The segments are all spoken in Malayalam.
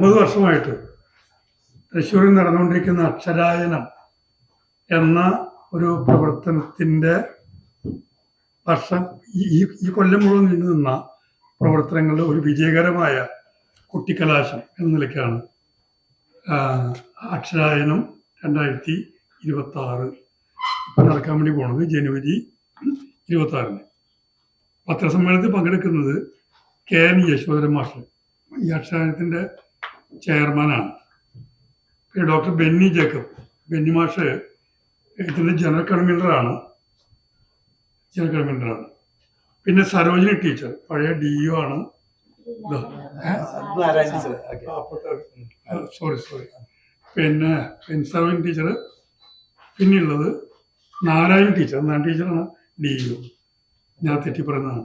30 വർഷമായിട്ട് തൃശ്ശൂരിൽ നടന്നുകൊണ്ടിരിക്കുന്ന അക്ഷരായനം എന്ന ഒരു പ്രവർത്തനത്തിൻ്റെ ഈ കൊല്ലം മുഴുവൻ നീണ്ടു നിന്ന പ്രവർത്തനങ്ങളുടെ ഒരു വിജയകരമായ കുട്ടിക്കലാശം എന്ന നിലയ്ക്കാണ് അക്ഷരായനം 2026 ഇപ്പം നടക്കാൻ വേണ്ടി പോകുന്നത്. ജനുവരി 26-ന് പത്രസമ്മേളനത്തിൽ പങ്കെടുക്കുന്നത് KN യശോധരൻ മാസ്റ്റർ, ഈ അക്ഷരായനത്തിൻ്റെ ചെയർമാനാണ്. പിന്നെ ഡോക്ടർ ബെന്നി ജേക്കബ്, ബെന്നി മാഷ് ഇതിൻ്റെ ജനറൽ കൺവീനറാണ്. പിന്നെ സരോജിനി ടീച്ചർ, പഴയ DO ആണ്. സോറി പിന്നെ സരോജിനി ടീച്ചർ. പിന്നെയുള്ളത് നാരായണ ടീച്ചറാണ് DO, ഞാൻ തെറ്റി പറയുന്നതാണ്.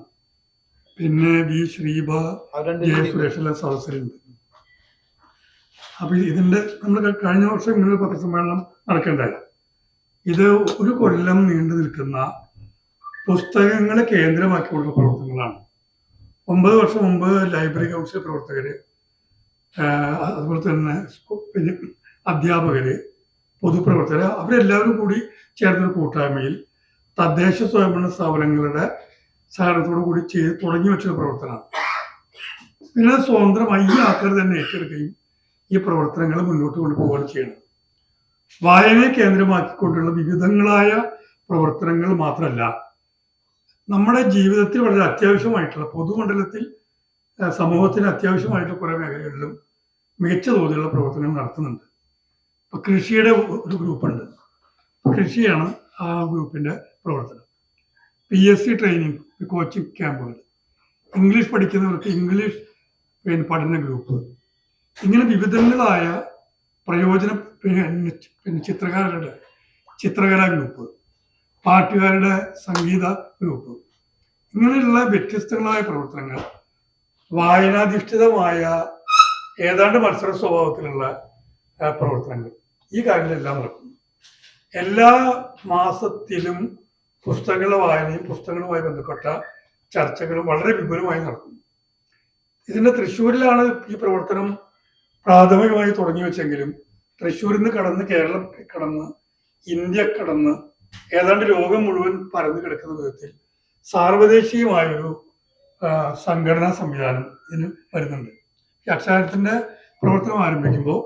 പിന്നെ വി ശ്രീബ, ജയ സുരേഷ് എല്ലാം സദസ്സിലുണ്ട്. അപ്പൊ ഇതിന്റെ നമ്മൾ കഴിഞ്ഞ വർഷം ഇങ്ങനെ പത്രസമ്മേളനം നടക്കേണ്ടായി. ഇത് ഒരു കൊല്ലം നീണ്ടു നിൽക്കുന്ന പുസ്തകങ്ങളെ കേന്ദ്രമാക്കിയുള്ള പ്രവർത്തനങ്ങളാണ്. 9 വർഷം മുമ്പ് ലൈബ്രറി കൗൺസിൽ പ്രവർത്തകര്, അതുപോലെ തന്നെ അധ്യാപകര്, പൊതുപ്രവർത്തകര്, അവരെല്ലാവരും കൂടി ചേർന്നൊരു കൂട്ടായ്മയിൽ തദ്ദേശ സ്വയംഭരണ സ്ഥാപനങ്ങളുടെ സഹകരണത്തോടു കൂടി തുടങ്ങി വെച്ചൊരു പ്രവർത്തനമാണ്. പിന്നെ സ്വതന്ത്രമായി ഈ ആൾക്കാർ തന്നെ ഏറ്റെടുക്കുകയും ഈ പ്രവർത്തനങ്ങൾ മുന്നോട്ട് കൊണ്ടുപോവുകയാണ് ചെയ്യുന്നത്. വായനയെ കേന്ദ്രമാക്കിക്കൊണ്ടുള്ള വിവിധങ്ങളായ പ്രവർത്തനങ്ങൾ മാത്രമല്ല, നമ്മുടെ ജീവിതത്തിൽ വളരെ അത്യാവശ്യമായിട്ടുള്ള, പൊതുമണ്ഡലത്തിൽ സമൂഹത്തിന് അത്യാവശ്യമായിട്ടുള്ള കുറേ മേഖലകളിലും മികച്ച തോതിലുള്ള പ്രവർത്തനങ്ങൾ നടത്തുന്നുണ്ട്. ഇപ്പൊ കൃഷിയുടെ ഒരു ഗ്രൂപ്പുണ്ട്. കൃഷിയാണ് ആ ഗ്രൂപ്പിന്റെ പ്രവർത്തനം. PSC ട്രെയിനിങ്, കോച്ചിങ് ക്യാമ്പുകൾ, ഇംഗ്ലീഷ് പഠിക്കുന്നവർക്ക് ഇംഗ്ലീഷ് പഠന ഗ്രൂപ്പ്, ഇങ്ങനെ വിവിധങ്ങളായ ചിത്രകലാ ഗ്രൂപ്പ്, പാട്ടുകാരുടെ സംഗീത ഗ്രൂപ്പ്, ഇങ്ങനെയുള്ള വ്യത്യസ്തങ്ങളായ പ്രവർത്തനങ്ങൾ, വായനാധിഷ്ഠിതമായ ഏതാണ്ട് മത്സര സ്വഭാവത്തിലുള്ള പ്രവർത്തനങ്ങൾ, ഈ കാര്യങ്ങളെല്ലാം നടക്കുന്നു. എല്ലാ മാസത്തിലും പുസ്തകങ്ങളുടെ വായനയും പുസ്തകങ്ങളുമായി ബന്ധപ്പെട്ട ചർച്ചകളും വളരെ വിപുലമായി നടക്കുന്നു. ഇതിന്റെ തൃശ്ശൂരിലാണ് ഈ പ്രവർത്തനം പ്രാഥമികമായി തുടങ്ങി വെച്ചെങ്കിലും തൃശ്ശൂരിൽ നിന്ന് കടന്ന്, കേരളം കടന്ന്, ഇന്ത്യ കടന്ന് ഏതാണ്ട് ലോകം മുഴുവൻ പരന്നു കിടക്കുന്ന വിധത്തിൽ സാർവദേശീയമായൊരു സംഘടനാ സംവിധാനം ഇതിന് വരുന്നുണ്ട്. ഈ അക്ഷരായനത്തിന്റെ പ്രവർത്തനം ആരംഭിക്കുമ്പോൾ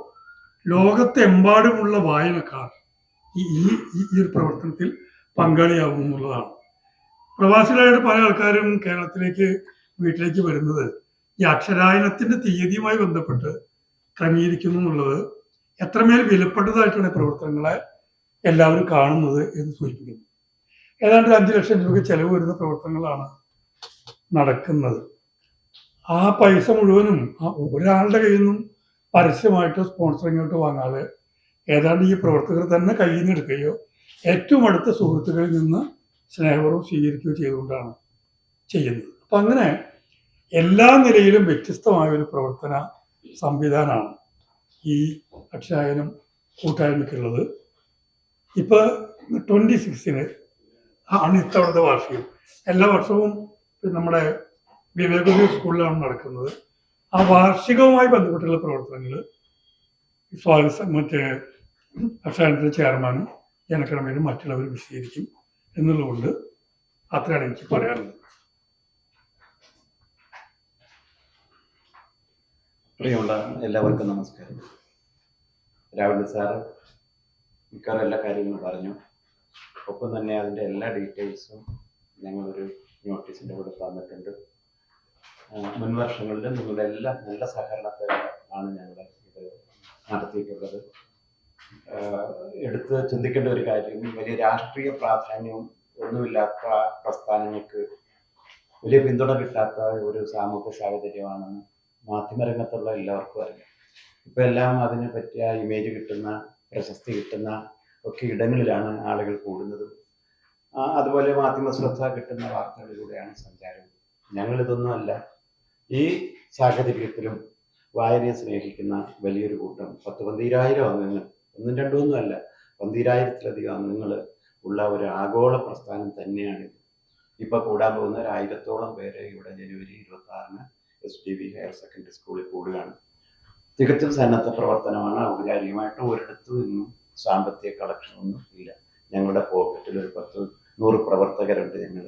ലോകത്തെമ്പാടുമുള്ള വായനക്കാർ ഈ ഒരു പ്രവർത്തനത്തിൽ പങ്കാളിയാകും എന്നുള്ളതാണ്. പ്രവാസികളായിട്ട് പല ആൾക്കാരും വീട്ടിലേക്ക് വരുന്നത് ഈ അക്ഷരായനത്തിന്റെ തീയതിയുമായി ബന്ധപ്പെട്ട് ക്രമീകരിക്കുന്നു എന്നുള്ളത് എത്രമേൽ വിലപ്പെട്ടതായിട്ടാണ് പ്രവർത്തനങ്ങളെ എല്ലാവരും കാണുന്നത് എന്ന് സൂചിപ്പിക്കുന്നു. ഏതാണ്ട് 5 ലക്ഷം രൂപ ചെലവ് വരുന്ന പ്രവർത്തനങ്ങളാണ് നടക്കുന്നത്. ആ പൈസ മുഴുവനും ഒരാളുടെ കയ്യിൽ നിന്നും പരസ്യമായിട്ടോ സ്പോൺസറിങ്ങായിട്ടോ വാങ്ങാതെ ഏതാണ്ട് ഈ പ്രവർത്തകർ തന്നെ കയ്യിൽ നിന്ന് എടുക്കുകയോ ഏറ്റവും അടുത്ത സുഹൃത്തുക്കളിൽ നിന്ന് സ്നേഹപൂർവ്വം സ്വീകരിക്കുകയോ ചെയ്തുകൊണ്ടാണ് ചെയ്യുന്നത്. അപ്പൊ അങ്ങനെ എല്ലാ നിലയിലും വ്യത്യസ്തമായ ഒരു പ്രവർത്തന സംവിധാനമാണ് ഈ അക്ഷരായനം കൂട്ടായ്മയ്ക്കുള്ളത്. ഇപ്പൊ 26-ന് ആണ് ഇത്തവണത്തെ വാർഷികം. എല്ലാ വർഷവും നമ്മുടെ വിവേകാനന്ദ സ്കൂളിലാണ് നടക്കുന്നത്. ആ വാർഷികവുമായി ബന്ധപ്പെട്ടുള്ള പ്രവർത്തനങ്ങൾ അക്ഷരായനത്തിന്റെ ചെയർമാനും ജനക്രമേനും മറ്റുള്ളവരും വിശദീകരിക്കും എന്നുള്ളതുകൊണ്ട് അത്രയാണ് എനിക്ക് പറയാനുള്ളത്. പ്രിയമുള്ള എല്ലാവർക്കും നമസ്കാരം. രാവിലെ സാറ് മിക്കവാറും എല്ലാ കാര്യങ്ങളും പറഞ്ഞു. ഒപ്പം തന്നെ അതിൻ്റെ എല്ലാ ഡീറ്റെയിൽസും ഞങ്ങളൊരു നോട്ടീസിൻ്റെ കൂടെ തന്നിട്ടുണ്ട്. മുൻ വർഷങ്ങളിലും നിങ്ങളുടെ എല്ലാ നല്ല സഹകരണത്തിലാണ് ഞങ്ങൾ ഇത് നടത്തിയിട്ടുള്ളത്. എടുത്ത് ചിന്തിക്കേണ്ട ഒരു കാര്യം, വലിയ രാഷ്ട്രീയ പ്രാധാന്യവും ഒന്നുമില്ലാത്ത പ്രസ്ഥാനങ്ങൾക്ക് വലിയ പിന്തുണ കിട്ടാത്ത ഒരു സാമൂഹ്യ സാഹചര്യമാണെന്ന് മാധ്യമരംഗത്തുള്ള എല്ലാവർക്കും അറിയാം. ഇപ്പം എല്ലാം അതിന് പറ്റിയ ഇമേജ് കിട്ടുന്ന, പ്രശസ്തി കിട്ടുന്ന ഒക്കെ ഇടങ്ങളിലാണ് ആളുകൾ കൂടുന്നതും. അതുപോലെ മാധ്യമ ശ്രദ്ധ കിട്ടുന്ന വാർത്തകളിലൂടെയാണ് സഞ്ചാരവും. ഞങ്ങളിതൊന്നുമല്ല. ഈ സാഹചര്യത്തിലും വായനയെ സ്നേഹിക്കുന്ന വലിയൊരു കൂട്ടം 10-12,000 അംഗങ്ങൾ, 1-2 അല്ല, 12,000-ലധികം അംഗങ്ങൾ ഉള്ള ഒരു ആഗോള പ്രസ്ഥാനം തന്നെയാണിത്. ഇപ്പം കൂടാൻ പോകുന്ന 1,000-ഓളം പേര് ഇവിടെ ജനുവരി 26-ന് SDV ഹയർ സെക്കൻഡറി സ്കൂളിൽ കൂടുകയാണ്. തികച്ചും സന്നദ്ധ പ്രവർത്തനമാണ്. ഔപചാരികമായിട്ട് ഒരിടത്തു നിന്നും സാമ്പത്തിക കളക്ഷനൊന്നും ഇല്ല. ഞങ്ങളുടെ പോക്കറ്റിൽ ഒരു 100 പ്രവർത്തകരുണ്ട്. ഞങ്ങൾ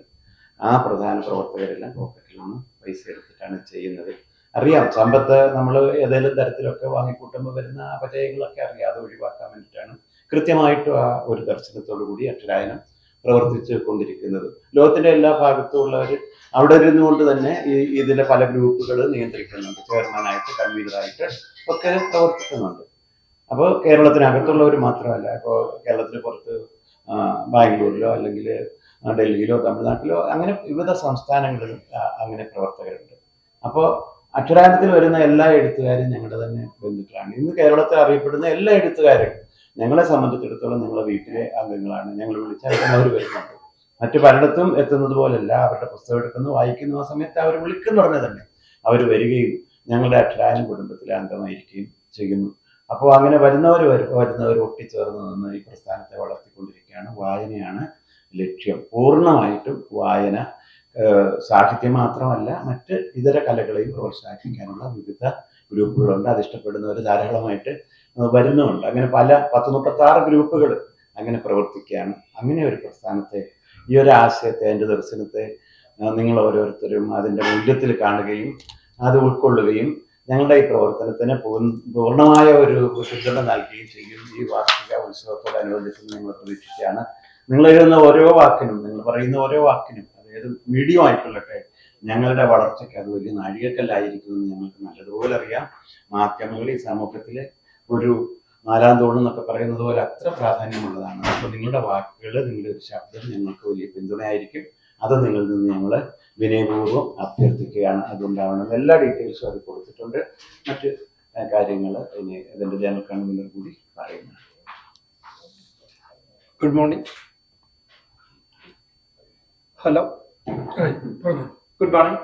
ആ പ്രധാന പ്രവർത്തകരെല്ലാം പോക്കറ്റിൽ നിന്ന് പൈസ എടുത്തിട്ടാണ് ചെയ്യുന്നത്. അറിയാം, സമ്പത്ത് നമ്മൾ ഏതെങ്കിലും തരത്തിലൊക്കെ വാങ്ങിക്കൂട്ടുമ്പോൾ വരുന്ന അപജയങ്ങളൊക്കെ അറിയാം. അത് ഒഴിവാക്കാൻ വേണ്ടിയിട്ടാണ് കൃത്യമായിട്ടും ആ ഒരു ദർശനത്തോടു കൂടി അക്ഷരായനം പ്രവർത്തിച്ചു കൊണ്ടിരിക്കുന്നത്. ലോകത്തിന്റെ എല്ലാ ഭാഗത്തും ഉള്ളവർ അവിടെ ഇരുന്നുകൊണ്ട് തന്നെ ഇതിന്റെ പല ഗ്രൂപ്പുകൾ നിയന്ത്രിക്കുന്നുണ്ട്. ചെയർമാനായിട്ട്, കൺവീനറായിട്ട് ഒക്കെ പ്രവർത്തിക്കുന്നുണ്ട്. അപ്പോൾ കേരളത്തിനകത്തുള്ളവർ മാത്രമല്ല, ഇപ്പോൾ കേരളത്തിന് പുറത്ത് ബാംഗ്ലൂരിലോ അല്ലെങ്കിൽ ഡൽഹിയിലോ തമിഴ്നാട്ടിലോ അങ്ങനെ വിവിധ സംസ്ഥാനങ്ങളിലും അങ്ങനെ പ്രവർത്തകരുണ്ട്. അപ്പോൾ അക്ഷരായനത്തിൽ വരുന്ന എല്ലാ എഴുത്തുകാരും ഞങ്ങളുടെ തന്നെ ബന്ധുക്കളാണ്. ഇന്ന് കേരളത്തിൽ അറിയപ്പെടുന്ന എല്ലാ എഴുത്തുകാരും ഞങ്ങളെ സംബന്ധിച്ചിടത്തോളം ഞങ്ങളുടെ വീട്ടിലെ അംഗങ്ങളാണ്. ഞങ്ങൾ വിളിച്ചാൽ അവർ വരുന്നുണ്ട്. മറ്റു പലയിടത്തും എത്തുന്നത് പോലല്ല. അവരുടെ പുസ്തകം എടുക്കുന്നു, വായിക്കുന്നു, ആ സമയത്ത് അവർ വിളിക്കുന്ന ഉടനെ തന്നെ അവർ വരികയും ഞങ്ങളുടെ അക്ഷരായന കുടുംബത്തിലെ അംഗമായിരിക്കുകയും ചെയ്യുന്നു. അപ്പോൾ അങ്ങനെ വരുന്നവർ ഒട്ടിച്ചേർന്ന് നിന്ന് ഈ പ്രസ്ഥാനത്തെ വളർത്തിക്കൊണ്ടിരിക്കുകയാണ്. വായനയാണ് ലക്ഷ്യം. പൂർണ്ണമായിട്ടും വായന സാഹിത്യം മാത്രമല്ല, മറ്റ് ഇതര കലകളെയും പ്രോത്സാഹിപ്പിക്കാനുള്ള വിവിധ ഗ്രൂപ്പുകളുണ്ട്. അത് ഇഷ്ടപ്പെടുന്നവർ ധാരാളമായിട്ട് വരുന്നുമുണ്ട്. അങ്ങനെ 136 ഗ്രൂപ്പുകൾ അങ്ങനെ പ്രവർത്തിക്കുകയാണ്. അങ്ങനെ ഒരു പ്രസ്ഥാനത്തെ, ഈ ഒരു ആശയത്തെ, എൻ്റെ ദർശനത്തെ നിങ്ങൾ ഓരോരുത്തരും അതിൻ്റെ മൂല്യത്തിൽ കാണുകയും അത് ഉൾക്കൊള്ളുകയും ഞങ്ങളുടെ ഈ പ്രവർത്തനത്തിന് പൂർണ്ണമായ ഒരു പിന്തുണ നൽകുകയും ചെയ്യും. ഈ വാർഷിക ഉത്സവത്തോടനുബന്ധിച്ച് ഞങ്ങൾ പ്രതീക്ഷിക്കുകയാണ്. നിങ്ങൾ എഴുതുന്ന ഓരോ വാക്കിനും, നിങ്ങൾ പറയുന്ന ഓരോ വാക്കിനും, അതായത് മീഡിയം ആയിക്കൊള്ളട്ടെ, ഞങ്ങളുടെ വളർച്ചയ്ക്ക് അത് വലിയ നാഴികക്കല്ലായിരിക്കുമെന്ന് ഞങ്ങൾക്ക് നല്ലതുപോലെ അറിയാം. മാധ്യമങ്ങൾ ഈ സമൂഹത്തിലെ ഒരു 4-ാം തൂണെന്നൊക്കെ പറയുന്നത് പോലെ അത്ര പ്രാധാന്യമുള്ളതാണ്. അപ്പോൾ നിങ്ങളുടെ വാക്കുകൾ, നിങ്ങളുടെ ഒരു ശബ്ദം ഞങ്ങൾക്ക് വലിയ പിന്തുണയായിരിക്കും. അത് നിങ്ങളിൽ നിന്ന് ഞങ്ങൾ വിനയപൂർവ്വം അഭ്യർത്ഥിക്കുകയാണ്. അതുകൊണ്ടാവണം എല്ലാ ഡീറ്റെയിൽസും അത് കൊടുത്തിട്ടുണ്ട്. മറ്റ് കാര്യങ്ങൾ ഇനി ഇതിൻ്റെ ജനറൽ കൺവീനർ കൂടി പറയുന്നു. Good morning. Hello, good morning.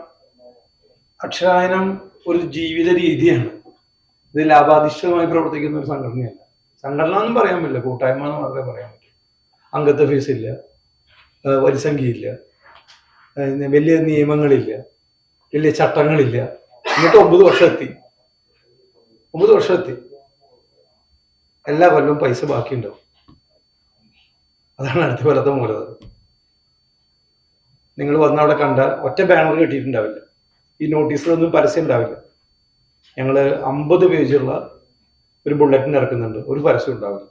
അക്ഷരായനം ഒരു ജീവിത രീതിയാണ്. ഇത് ലാഭാധിഷ്ഠിതമായി പ്രവർത്തിക്കുന്ന ഒരു സംഘടനയല്ല. സംഘടന എന്നും പറയാൻ പറ്റില്ല, കൂട്ടായ്മ എന്ന് മാത്രമേ പറയാൻ പറ്റൂ. അംഗത്വ ഫീസില്ല, വരിസംഖ്യയില്ല, വലിയ നിയമങ്ങളില്ല, വലിയ ചട്ടങ്ങളില്ല. എന്നിട്ട് 9 വർഷം എത്തി. എല്ലാ കൊല്ലവും പൈസ ബാക്കിയുണ്ടാവും. അതാണ് അടുത്ത കൊല്ലത്തെ മൂലധനം. നിങ്ങൾ വന്ന അവിടെ കണ്ടാൽ ഒറ്റ ബാനർ കെട്ടിയിട്ടുണ്ടാവില്ല. ഈ നോട്ടീസിലൊന്നും പരസ്യം ഉണ്ടാവില്ല. ഞങ്ങൾ 50 പേജുള്ള ഒരു ബുള്ളറ്റിൻ ഇറക്കുന്നുണ്ട്, ഒരു പരസ്യം ഉണ്ടാവില്ല.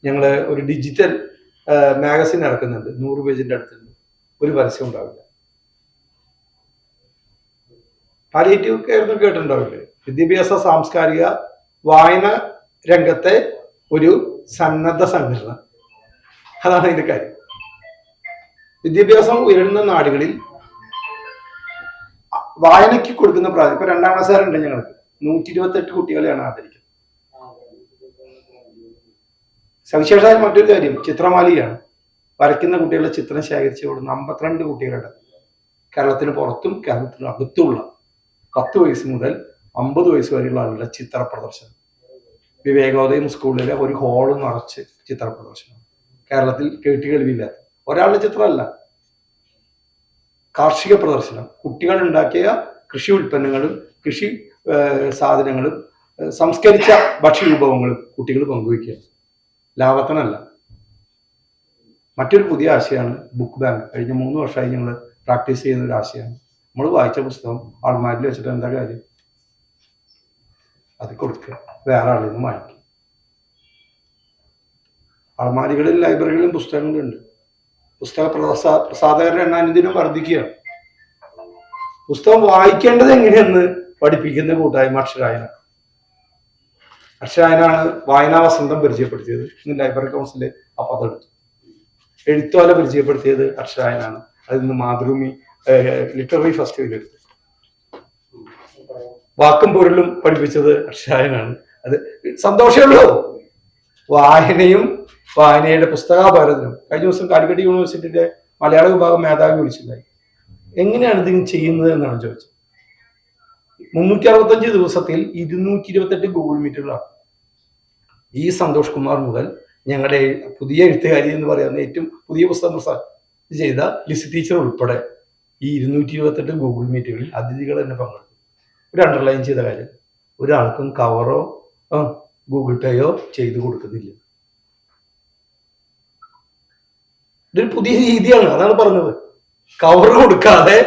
ഞങ്ങൾ ഒരു ഡിജിറ്റൽ മാഗസിൻ ഇറക്കുന്നുണ്ട്, 100 പേജിന്റെ അടുത്തുണ്ട്, ഒരു പരസ്യം ഉണ്ടാവില്ല. പാലിയേറ്റീവ് കെയർ എന്ന് കേട്ടിട്ടുണ്ടാവില്ലേ? വിദ്യാഭ്യാസ, സാംസ്കാരിക, വായന രംഗത്തെ ഒരു സന്നദ്ധ സംഘടന. അതാണ് ഇതിന്റെ കാര്യം. വിദ്യാഭ്യാസം ഉയരുന്ന നാടുകളിൽ വായനയ്ക്ക് കൊടുക്കുന്ന പ്രാധാന്യം. ഇപ്പൊ 2ാം ക്ലാസ്സുകാരുണ്ട് ഞങ്ങൾക്ക്. 128 കുട്ടികളെയാണ് ആദരിക്കുന്നത്. സവിശേഷമായ മറ്റൊരു കാര്യം ചിത്രമാലികയാണ്. വരയ്ക്കുന്ന കുട്ടികളുടെ ചിത്രം ശേഖരിച്ചു കൊടുക്കുന്ന 52 കുട്ടികളുടെ കേരളത്തിന് പുറത്തും കേരളത്തിന് അകത്തുമുള്ള 10 വയസ്സ് മുതൽ 50 വയസ്സ് വരെയുള്ള ആളുകളുടെ ചിത്ര പ്രദർശനം. വിവേകോദയം സ്കൂളിലെ ഒരു ഹാള് നിറച്ച് ചിത്ര പ്രദർശനം. കേരളത്തിൽ കേട്ടുകേൾവിയില്ലാത്ത ഒരാളുടെ ചിത്രമല്ല, കാർഷിക പ്രദർശനം. കുട്ടികൾ ഉണ്ടാക്കിയ കൃഷി ഉൽപ്പന്നങ്ങളും കൃഷി സാധനങ്ങളും സംസ്കരിച്ച ഭക്ഷ്യവിഭവങ്ങളും കുട്ടികൾ പങ്കുവയ്ക്കുക. ലാഭത്തിനല്ല. മറ്റൊരു പുതിയ ആശയമാണ് ബുക്ക് ബാങ്ക്. കഴിഞ്ഞ 3 വർഷമായി ഞങ്ങൾ പ്രാക്ടീസ് ചെയ്യുന്ന ഒരു ആശയമാണ്. നമ്മൾ വായിച്ച പുസ്തകം ആൾമാരിൽ വെച്ചിട്ട് എന്താ കാര്യം? അത് കൊടുക്കുക, വേറെ ആളിൽ നിന്ന് വാങ്ങിക്കുക. അൾമാരികളിൽ, ലൈബ്രറികളിലും പുസ്തകങ്ങളുണ്ട്. പുസ്തക പ്രസാധകരുടെ എണ്ണം അനുദിനം വർദ്ധിക്കുകയാണ്. പുസ്തകം വായിക്കേണ്ടത് എങ്ങനെയെന്ന് പഠിപ്പിക്കുന്ന കൂട്ടായ്മ അക്ഷരായന. അക്ഷരായനാണ് വായനാ വസന്തം പരിചയപ്പെടുത്തിയത്. ഇന്ന് ലൈബ്രറി കൗൺസിലെ ആ പദമെടുത്തു. എഴുത്തോല പരിചയപ്പെടുത്തിയത് അക്ഷരായനാണ്. അതിൽ നിന്ന് മാതൃഭൂമി ലിറ്റററി ഫെസ്റ്റിവൽ എടുത്തു. വാക്കും പൊരുളും പഠിപ്പിച്ചത് അക്ഷരായനാണ്. അത് സന്തോഷമുള്ളൂ. വായനയും വായനയുടെ പുസ്തകാപാരതനും. കഴിഞ്ഞ ദിവസം കാലിക്കറ്റ് യൂണിവേഴ്സിറ്റിയുടെ മലയാള വിഭാഗം മേധാവി വിളിച്ചിട്ടുണ്ടായി. എങ്ങനെയാണ് ഇത് ചെയ്യുന്നത് എന്നാണ് ചോദിച്ചത്. 365 ദിവസത്തിൽ 228 ഗൂഗിൾ മീറ്റുകളാണ്. ഈ സന്തോഷ് കുമാർ മുതൽ ഞങ്ങളുടെ പുതിയ എഴുത്തുകാരി എന്ന് പറയുന്ന ഏറ്റവും പുതിയ പുസ്തകം ചെയ്ത ലിസി ടീച്ചർ ഉൾപ്പെടെ ഈ 228 ഗൂഗിൾ മീറ്റുകളിൽ അതിഥികൾ തന്നെ പങ്കെടുത്തു. ഒരു അണ്ടർലൈൻ ചെയ്ത കാര്യം, ഒരാൾക്കും കവറോ ഗൂഗിൾ പേയോ ചെയ്തു കൊടുക്കുന്നില്ല. ഇതൊരു പുതിയ രീതിയാണ്, അതാണ് പറഞ്ഞത്. കവർ കൊടുക്കാതെ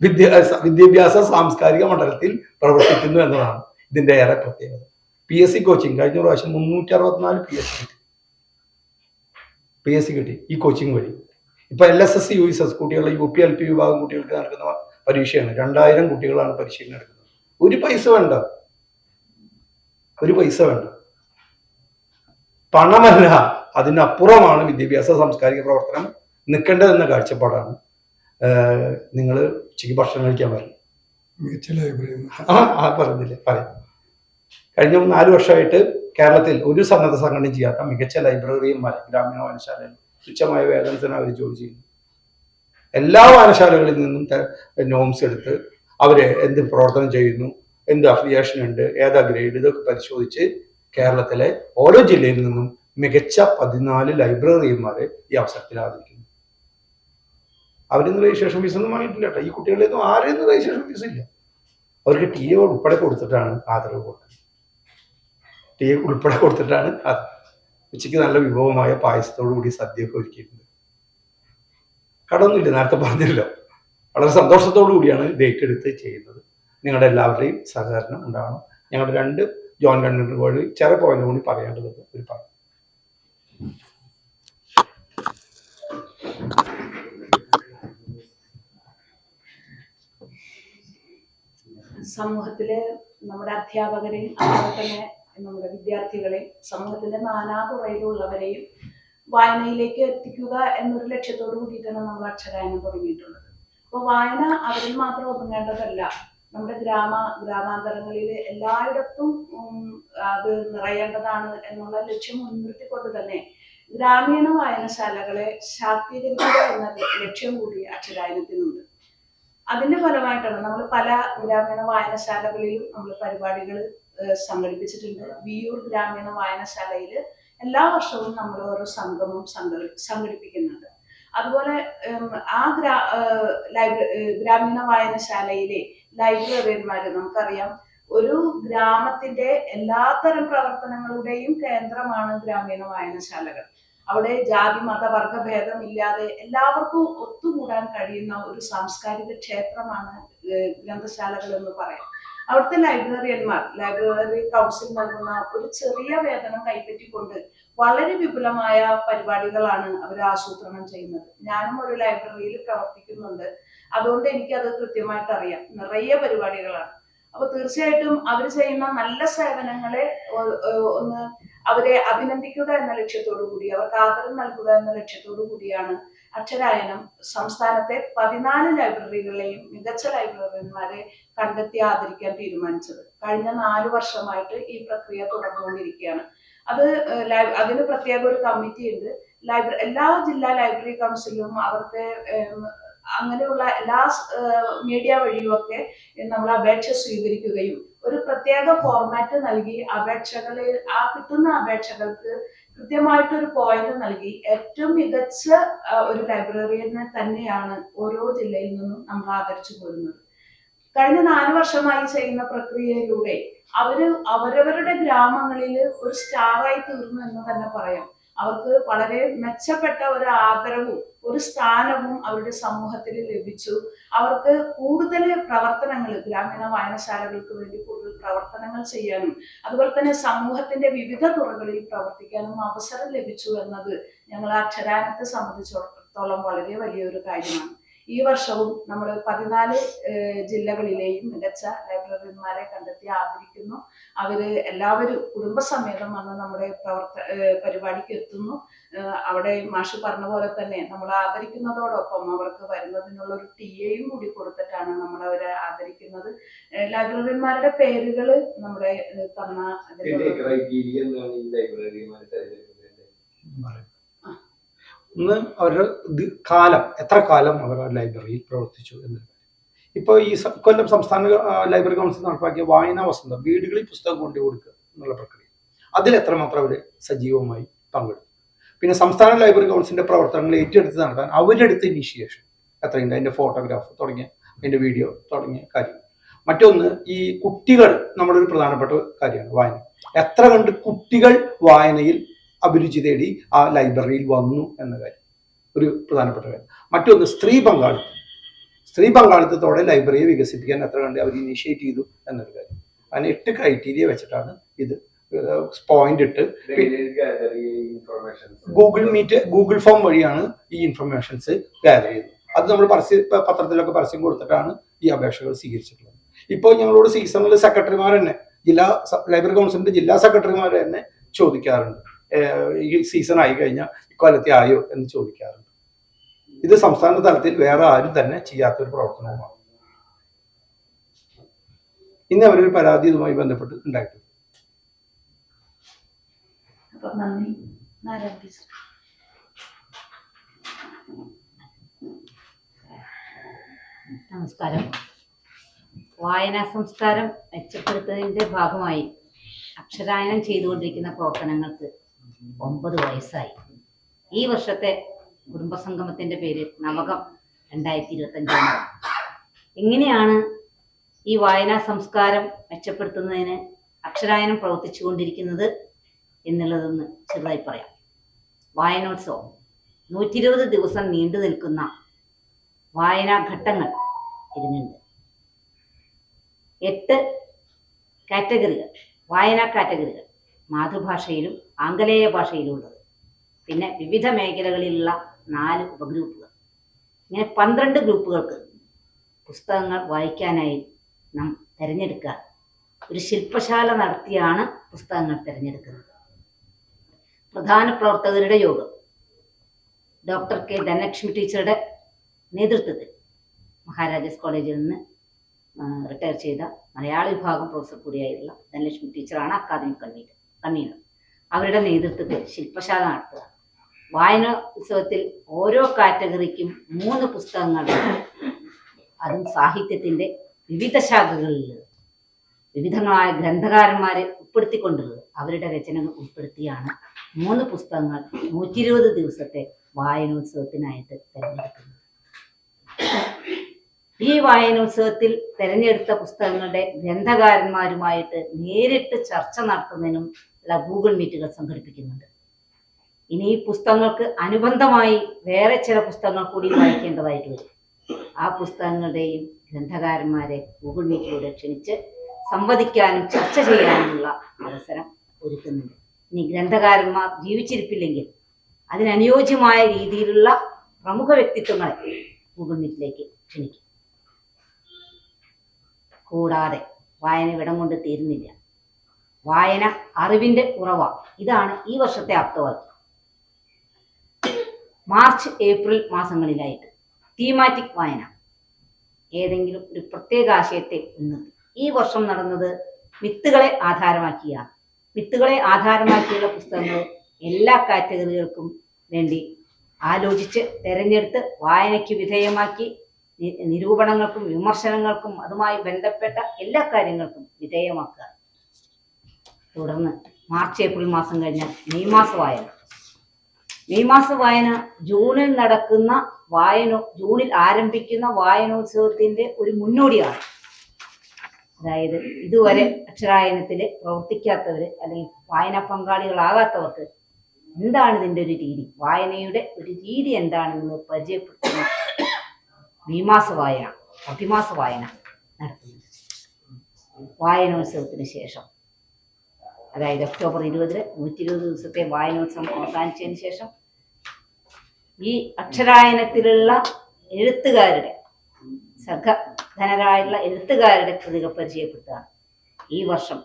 വിദ്യാഭ്യാസ സാംസ്കാരിക മണ്ഡലത്തിൽ പ്രവർത്തിക്കുന്നു എന്നതാണ് ഇതിന്റെ ഏറെ പ്രത്യേകത. PSC കോച്ചിങ് കഴിഞ്ഞ പ്രാവശ്യം 364 PSC കിട്ടി ഈ കോച്ചിങ് വഴി. ഇപ്പൊ LSS USS കുട്ടികളുടെ UP LP വിഭാഗം കുട്ടികൾക്ക് നടക്കുന്ന പരീക്ഷയാണ്. 2000 കുട്ടികളാണ് പരിശീലനം എടുക്കുന്നത്. ഒരു പൈസ വേണ്ട, പണമല്ല, അതിനപ്പുറമാണ് വിദ്യാഭ്യാസ സാംസ്കാരിക പ്രവർത്തനം നിൽക്കേണ്ടതെന്ന കാഴ്ചപ്പാടാണ്. നിങ്ങൾ ഉച്ചയ്ക്ക് ഭക്ഷണം കഴിക്കാൻ പറഞ്ഞു പറഞ്ഞില്ലേ, പറയാം. കഴിഞ്ഞ 4 വർഷമായിട്ട് കേരളത്തിൽ ഒരു സന്നദ്ധ സംഘടനയും ചെയ്യാത്ത മികച്ച ലൈബ്രറിയന്മാർ ഗ്രാമീണ വായനശാലയിൽ തുച്ഛമായ വേതനത്തിന് അവർ ജോലി ചെയ്യുന്നു. എല്ലാ വായനശാലകളിൽ നിന്നും നോംസ് എടുത്ത് അവര് എന്ത് പ്രവർത്തനം ചെയ്യുന്നു, എന്ത് അഫിലിയേഷൻ ഉണ്ട്, ഏതാ ഗ്രേഡ്, ഇതൊക്കെ പരിശോധിച്ച് കേരളത്തിലെ ഓരോ ജില്ലയിൽ നിന്നും മികച്ച 14 ലൈബ്രറിയന്മാരെ ഈ അവസരത്തിൽ ആദരിക്കുന്നു. അവരിന്ന് രജിസ്ട്രേഷൻ ഫീസ് ഒന്നും വാങ്ങിയിട്ടില്ല കേട്ടോ. ഈ കുട്ടികളിലൊന്നും ആരും രജിസ്ട്രേഷൻ ഫീസ് ഇല്ല. അവർക്ക് TA ഉൾപ്പെടെ കൊടുത്തിട്ടാണ് ആദരവ് കൊടുക്കുന്നത്. TA ഉൾപ്പെടെ കൊടുത്തിട്ടാണ് അത്. ഉച്ചയ്ക്ക് നല്ല വിഭവമായ പായസത്തോടു കൂടി സദ്യയൊക്കെ ഒരുക്കിയിട്ടുണ്ട്. കടമൊന്നുമില്ല, നേരത്തെ പറഞ്ഞല്ലോ. വളരെ സന്തോഷത്തോടു കൂടിയാണ് ഇത് ഏറ്റെടുത്ത് ചെയ്യുന്നത്. നിങ്ങളുടെ എല്ലാവരുടെയും സഹകരണം ഉണ്ടാവണം. ഞങ്ങളുടെ 2 ജോയിന്റ് കൺവീനർ വഴി ചെറിയ പോയിന്റ് കൂടി പറയേണ്ടതുണ്ട്. ഒരു പറഞ്ഞു സമൂഹത്തിലെ നമ്മുടെ അധ്യാപകരെയും അതുപോലെ തന്നെ നമ്മുടെ വിദ്യാർത്ഥികളെയും സമൂഹത്തിന്റെ നാനാതുറയിലുള്ളവരെയും വായനയിലേക്ക് എത്തിക്കുക എന്നൊരു ലക്ഷ്യത്തോടു കൂടിയിട്ടാണ് നമ്മൾ അക്ഷരായനം തുടങ്ങിയിട്ടുള്ളത്. അപ്പോൾ വായന അവരിൽ മാത്രം ഒതുങ്ങേണ്ടതല്ല. നമ്മുടെ ഗ്രാമാന്തരങ്ങളിൽ എല്ലായിടത്തും അത് നിറയേണ്ടതാണ് എന്നുള്ള ലക്ഷ്യം മുൻനിർത്തിക്കൊണ്ട് തന്നെ ഗ്രാമീണ വായനശാലകളെ ശാക്തീകരിക്കുക എന്ന ലക്ഷ്യം കൂടി അക്ഷരായനത്തിനുണ്ട്. അതിന്റെ ഫലമായിട്ടാണ് നമ്മൾ പല ഗ്രാമീണ വായനശാലകളിലും നമ്മൾ പരിപാടികൾ സംഘടിപ്പിച്ചിട്ടുണ്ട്. വിയൂർ ഗ്രാമീണ വായനശാലയിൽ എല്ലാ വർഷവും നമ്മൾ ഓരോ സംഗമം സംഘടിപ്പിക്കുന്നുണ്ട്. അതുപോലെ ആ ഗ്രാമീണ വായനശാലയിലെ ലൈബ്രറിയന്മാര്, നമുക്കറിയാം ഒരു ഗ്രാമത്തിന്റെ എല്ലാത്തരം പ്രവർത്തനങ്ങളുടെയും കേന്ദ്രമാണ് ഗ്രാമീണ വായനശാലകൾ. അവിടെ ജാതി മത വർഗ ഭേദമില്ലാതെ എല്ലാവർക്കും ഒത്തുകൂടാൻ കഴിയുന്ന ഒരു സാംസ്കാരിക ക്ഷേത്രമാണ് ഗ്രന്ഥശാലകൾ എന്ന് പറയാം. അവിടുത്തെ ലൈബ്രറിയന്മാർ ലൈബ്രറി കൗൺസിൽ നൽകുന്ന ഒരു ചെറിയ വേതനം കൈപ്പറ്റിക്കൊണ്ട് വളരെ വിപുലമായ പരിപാടികളാണ് അവർ ആസൂത്രണം ചെയ്യുന്നത്. ഞാനും ഒരു ലൈബ്രറിയിൽ പ്രവർത്തിക്കുന്നുണ്ട്, അതുകൊണ്ട് എനിക്കത് കൃത്യമായിട്ട് അറിയാം. നിറയെ പരിപാടികളാണ്. അപ്പൊ തീർച്ചയായിട്ടും അവർ ചെയ്യുന്ന നല്ല സേവനങ്ങളെ ഒന്ന് അവരെ അഭിനന്ദിക്കുക എന്ന ലക്ഷ്യത്തോടു കൂടി, അവർക്ക് ആദരം നൽകുക എന്ന ലക്ഷ്യത്തോടു കൂടിയാണ് അക്ഷരായനം സംസ്ഥാനത്തെ 14 ലൈബ്രറികളെയും മികച്ച ലൈബ്രറിയന്മാരെ കണ്ടെത്തി ആദരിക്കാൻ തീരുമാനിച്ചത്. കഴിഞ്ഞ 4 വർഷമായിട്ട് ഈ പ്രക്രിയ തുടർന്നുകൊണ്ടിരിക്കുകയാണ്. അതിന് പ്രത്യേക ഒരു കമ്മിറ്റി ഉണ്ട്. എല്ലാ ജില്ലാ ലൈബ്രറി കൗൺസിലും അവർക്ക് അങ്ങനെയുള്ള എല്ലാ മീഡിയ വഴിയുമൊക്കെ നമ്മൾ അപേക്ഷ സ്വീകരിക്കുകയും ഒരു പ്രത്യേക ഫോർമാറ്റ് നൽകി കിട്ടുന്ന അപേക്ഷകൾക്ക് കൃത്യമായിട്ടൊരു പോയിന്റ് നൽകി ഏറ്റവും മികച്ച ഒരു ലൈബ്രറിയനെ തന്നെയാണ് ഓരോ ജില്ലയിൽ നിന്നും നമ്മൾ ആദരിച്ചു പോരുന്നത്. കഴിഞ്ഞ 4 വർഷമായി ചെയ്യുന്ന പ്രക്രിയയിലൂടെ അവരവരുടെ ഗ്രാമങ്ങളിൽ ഒരു സ്റ്റാറായി തീർന്നു എന്ന് തന്നെ പറയാം. അവർക്ക് വളരെ മെച്ചപ്പെട്ട ഒരു ആദരവും ഒരു സ്ഥാനവും അവരുടെ സമൂഹത്തിൽ ലഭിച്ചു. അവർക്ക് കൂടുതൽ പ്രവർത്തനങ്ങൾ, ഗ്രാമീണ വായനശാലകൾക്ക് വേണ്ടി കൂടുതൽ പ്രവർത്തനങ്ങൾ ചെയ്യാനും അതുപോലെ തന്നെ സമൂഹത്തിന്റെ വിവിധ തുറകളിൽ പ്രവർത്തിക്കാനും അവസരം ലഭിച്ചു എന്നത് ഞങ്ങൾ അക്ഷരായനത്തെ സംബന്ധിച്ചിടത്തോളം വളരെ വലിയൊരു കാര്യമാണ്. ഈ വർഷവും നമ്മൾ 14 ജില്ലകളിലെയും മികച്ച ലൈബ്രറിയന്മാരെ കണ്ടെത്തി ആദരിക്കുന്നു. അവര് എല്ലാവരും കുടുംബസമേതം വന്ന് നമ്മുടെ പരിപാടിക്ക് എത്തുന്നു. അവിടെ മാഷ് പറഞ്ഞ പോലെ തന്നെ നമ്മൾ ആദരിക്കുന്നതോടൊപ്പം അവർക്ക് വരുന്നതിനുള്ള ഒരു ടിയെയും കൂടി കൊടുത്തിട്ടാണ് നമ്മൾ അവരെ ആദരിക്കുന്നത്. ലൈബ്രറിയന്മാരുടെ പേരുകൾ നമ്മുടെ തന്ന ഒന്ന് അവരുടെ കാലം, എത്ര കാലം അവർ ലൈബ്രറിയിൽ പ്രവർത്തിച്ചു എന്നത്. ഇപ്പോൾ ഈ കൊല്ലം സംസ്ഥാന ലൈബ്രറി കൗൺസിൽ നടപ്പാക്കിയ വായനാ വസന്തം, വീടുകളിൽ പുസ്തകം കൊണ്ടു കൊടുക്കുക എന്നുള്ള പ്രക്രിയ, അതിൽ എത്രമാത്രം അവർ സജീവമായി പങ്കെടുത്തു. പിന്നെ സംസ്ഥാന ലൈബ്രറി കൗൺസിലിന്റെ പ്രവർത്തനങ്ങൾ ഏറ്റെടുത്ത് നടത്താൻ അവരെടുത്ത ഇനീഷ്യേഷൻ എത്രയുണ്ട്, അതിന്റെ ഫോട്ടോഗ്രാഫ് തുടങ്ങിയ അതിന്റെ വീഡിയോ തുടങ്ങിയ കാര്യങ്ങൾ. മറ്റൊന്ന് ഈ കുട്ടികൾ നമ്മുടെ ഒരു പ്രധാനപ്പെട്ട കാര്യമാണ് വായന. എത്ര കണ്ട് കുട്ടികൾ വായനയിൽ അഭിരുചി തേടി ആ ലൈബ്രറിയിൽ വന്നു എന്ന കാര്യം ഒരു പ്രധാനപ്പെട്ട കാര്യം. മറ്റൊന്ന് സ്ത്രീ പങ്കാളിത്തത്തോടെ ലൈബ്രറിയെ വികസിപ്പിക്കാൻ എത്ര കണ്ട് അവർ ഇനിഷ്യേറ്റ് ചെയ്തു എന്നൊരു കാര്യം. അതിന് 8 ക്രൈറ്റീരിയ വെച്ചിട്ടാണ് ഇത് പോയിന്റ് ഇട്ട് ഗൂഗിൾ ഫോം വഴിയാണ് ഈ ഇൻഫർമേഷൻസ് ഗ്യാദർ ചെയ്തത്. അത് നമ്മൾ പത്രത്തിലൊക്കെ പരസ്യം കൊടുത്തിട്ടാണ് ഈ അപേക്ഷകൾ സ്വീകരിച്ചിട്ടുള്ളത്. ഇപ്പോൾ ഞങ്ങളോട് സീസണിൽ സെക്രട്ടറിമാർ തന്നെ ലൈബ്രറി കൗൺസിലിന്റെ ജില്ലാ സെക്രട്ടറിമാർ തന്നെ ചോദിക്കാറുണ്ട്, ഈ സീസൺ ആയി കഴിഞ്ഞാൽ ഇക്കൊല്ലത്തെ ആയോ എന്ന് ചോദിക്കാറുണ്ട്. ഇത് സംസ്ഥാന തലത്തിൽ വേറെ ആരും തന്നെ ചെയ്യാത്തൊരു പ്രവർത്തനവുമാണ്. ഇന്ന് അവരൊരു പരാതി ഇതുമായി ബന്ധപ്പെട്ട് ഉണ്ടായിട്ടുണ്ട്. നമസ്കാരം. വായനാ സംസ്കാരം മെച്ചപ്പെടുത്തുന്നതിന്റെ ഭാഗമായി അക്ഷരായനം ചെയ്തുകൊണ്ടിരിക്കുന്ന പ്രവർത്തനങ്ങൾക്ക് 9 വയസ്സായി. ഈ വർഷത്തെ കുടുംബസംഗമത്തിന്റെ പേര് നവകം 2025. എങ്ങനെയാണ് ഈ വായനാ സംസ്കാരം മെച്ചപ്പെടുത്തുന്നതിന് അക്ഷരായനം പ്രവർത്തിച്ചുകൊണ്ടിരിക്കുന്നത് എന്നുള്ളതൊന്ന് ചെറുതായി പറയാം. വായനോത്സവം 120 ദിവസം നീണ്ടു നിൽക്കുന്ന വായനാ ഘട്ടങ്ങൾ ഇതിനുണ്ട്. 8 കാറ്റഗറികൾ, വായനാ കാറ്റഗറികൾ, മാതൃഭാഷയിലും ആംഗലേയ ഭാഷയിലും ഉള്ളത്. പിന്നെ വിവിധ മേഖലകളിലുള്ള 4 ഉപഗ്രൂപ്പുകൾ. ഇങ്ങനെ 12 ഗ്രൂപ്പുകൾക്ക് പുസ്തകങ്ങൾ വായിക്കാനായി നാം തിരഞ്ഞെടുക്കുക. ഒരു ശില്പശാല നടത്തിയാണ് പുസ്തകങ്ങൾ തിരഞ്ഞെടുക്കുന്നത്. പ്രധാന പ്രവർത്തകരുടെ യോഗം ഡോക്ടർ കെ ധനലക്ഷ്മി ടീച്ചറുടെ നേതൃത്വത്തിൽ മഹാരാജാസ് കോളേജിൽ നിന്ന് റിട്ടയർ ചെയ്ത മലയാള വിഭാഗം പ്രൊഫസർ കൂടിയായിട്ടുള്ള ധനലക്ഷ്മി ടീച്ചറാണ് അക്കാദമിക് കൺവീനർ. അവരുടെ നേതൃത്വത്തിൽ ശില്പശാല നടത്തുക. വായന ഉത്സവത്തിൽ ഓരോ കാറ്റഗറിക്കും 3 പുസ്തകങ്ങൾ, അതും സാഹിത്യത്തിന്റെ വിവിധ ശാഖകളിൽ വിവിധങ്ങളായ ഗ്രന്ഥകാരന്മാരെ ഉൾപ്പെടുത്തിക്കൊണ്ടുള്ളത്. അവരുടെ രചനകൾ ഉൾപ്പെടുത്തിയാണ് 3 പുസ്തകങ്ങൾ 120 ദിവസത്തെ വായനോത്സവത്തിനായിട്ട് തിരഞ്ഞെടുക്കുന്നത്. ഈ വായനോത്സവത്തിൽ തിരഞ്ഞെടുത്ത പുസ്തകങ്ങളുടെ ഗ്രന്ഥകാരന്മാരുമായിട്ട് നേരിട്ട് ചർച്ച നടത്തുന്നതിനും ഗൂഗിൾ മീറ്റുകൾ സംഘടിപ്പിക്കുന്നുണ്ട്. ഇനി ഈ പുസ്തകങ്ങൾക്ക് അനുബന്ധമായി വേറെ ചില പുസ്തകങ്ങൾ കൂടി വായിക്കേണ്ടതായിട്ട് വരും. ആ പുസ്തകങ്ങളുടെയും ഗ്രന്ഥകാരന്മാരെ ഗൂഗിൾ മീറ്റിലൂടെ ക്ഷണിച്ച് സംവദിക്കാനും ചർച്ച ചെയ്യാനുമുള്ള അവസരം ഒരുക്കുന്നുണ്ട്. ഇനി ഗ്രന്ഥകാരന്മാർ ജീവിച്ചിരിപ്പില്ലെങ്കിൽ അതിനനുയോജ്യമായ രീതിയിലുള്ള പ്രമുഖ വ്യക്തിത്വങ്ങളെ ഗൂഗിൾ മീറ്റിലേക്ക് ക്ഷണിക്കും. കൂടാതെ വായന ഇവിടം കൊണ്ട് തീരുന്നില്ല. വായന അറിവിന്റെ ഉറവ, ഇതാണ് ഈ വർഷത്തെ ആപ്തവാക്യം. മാർച്ച് ഏപ്രിൽ മാസങ്ങളിലായിട്ട് തീമാറ്റിക് വായന, ഏതെങ്കിലും ഒരു പ്രത്യേക ആശയത്തെ ഉന്നതി. ഈ വർഷം നടന്നത് മിത്തുകളെ ആധാരമാക്കിയാണ്. മിത്തുകളെ ആധാരമാക്കിയുള്ള പുസ്തകങ്ങൾ എല്ലാ കാറ്റഗറികൾക്കും വേണ്ടി ആലോചിച്ച് തെരഞ്ഞെടുത്ത് വായനയ്ക്ക് വിധേയമാക്കി നിരൂപണങ്ങൾക്കും വിമർശനങ്ങൾക്കും അതുമായി ബന്ധപ്പെട്ട എല്ലാ കാര്യങ്ങൾക്കും വിധേയമാക്കുക. തുടർന്ന് മാർച്ച് ഏപ്രിൽ മാസം കഴിഞ്ഞാൽ മെയ് മാസ വായന ജൂണിൽ നടക്കുന്ന ജൂണിൽ ആരംഭിക്കുന്ന വായനോത്സവത്തിന്റെ ഒരു മുന്നോടിയാണ്. അതായത് ഇതുവരെ അക്ഷരായനത്തിൽ പ്രവർത്തിക്കാത്തവർ അല്ലെങ്കിൽ വായനാ പങ്കാളികളാകാത്തവർക്ക് എന്താണ് ഇതിൻ്റെ ഒരു രീതി, വായനയുടെ ഒരു രീതി എന്താണെന്ന് പരിചയപ്പെടുത്തുന്ന പ്രതിമാസ വായന നടത്തുന്നുണ്ട്. വായനോത്സവത്തിന് ശേഷം, അതായത് ഒക്ടോബർ 20 120 ദിവസത്തെ വായനോത്സവം അവസാനിച്ചതിന് ശേഷം ഈ അക്ഷരായനത്തിലുള്ള എഴുത്തുകാരുടെ സർഗധനരായുള്ള എഴുത്തുകാരുടെ കൃതികൾ പരിചയപ്പെടുത്തുകയാണ്. ഈ വർഷം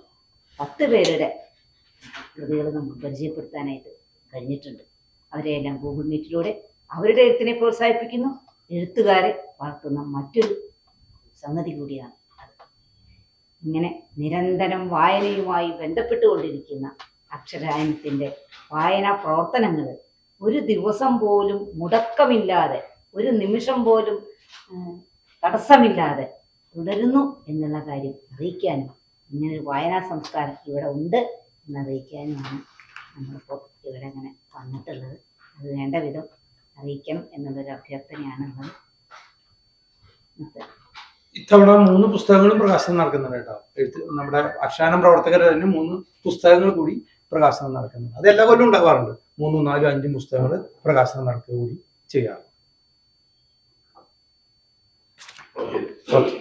10 പേരുടെ കൃതികൾ നമുക്ക് പരിചയപ്പെടുത്താനായിട്ട് കഴിഞ്ഞിട്ടുണ്ട്. അവരെയെല്ലാം ഗൂഗിൾ മീറ്റിലൂടെ അവരുടെ എഴുത്തിനെ പ്രോത്സാഹിപ്പിക്കുന്നു. എഴുത്തുകാരെ വളർത്തുന്ന മറ്റൊരു സംഗതി കൂടിയാണ് അത്. ഇങ്ങനെ നിരന്തരം വായനയുമായി ബന്ധപ്പെട്ടുകൊണ്ടിരിക്കുന്ന അക്ഷരായനത്തിൻ്റെ വായനാ പ്രവർത്തനങ്ങൾ ഒരു ദിവസം പോലും മുടക്കമില്ലാതെ, ഒരു നിമിഷം പോലും തടസ്സമില്ലാതെ തുടരുന്നു എന്നുള്ള കാര്യം അറിയിക്കാനും, ഇങ്ങനൊരു വായനാ സംസ്കാരം ഇവിടെ ഉണ്ട് എന്നറിയിക്കാനുമാണ് നമ്മളിപ്പോൾ ഇവിടെ അങ്ങനെ വന്നിട്ടുള്ളത്. അത് വേണ്ട വിധം അറിയിക്കണം എന്നുള്ളൊരു അഭ്യർത്ഥനയാണുള്ളത്. ഇത്തവണ 3 പുസ്തകങ്ങളും പ്രകാശനം നടക്കുന്നുണ്ട് കേട്ടോ. നമ്മുടെ അക്ഷാനം പ്രവർത്തകരുടെ തന്നെ 3 പുസ്തകങ്ങൾ കൂടി പ്രകാശനം നടക്കുന്നുണ്ട്. അത് എല്ലാ കൊല്ലം ഉണ്ടാവാറുണ്ട്. 3, 4, 5 പുസ്തകങ്ങൾ പ്രകാശനം നടക്കുക കൂടി ചെയ്യാറുണ്ട്. ഓക്കെ.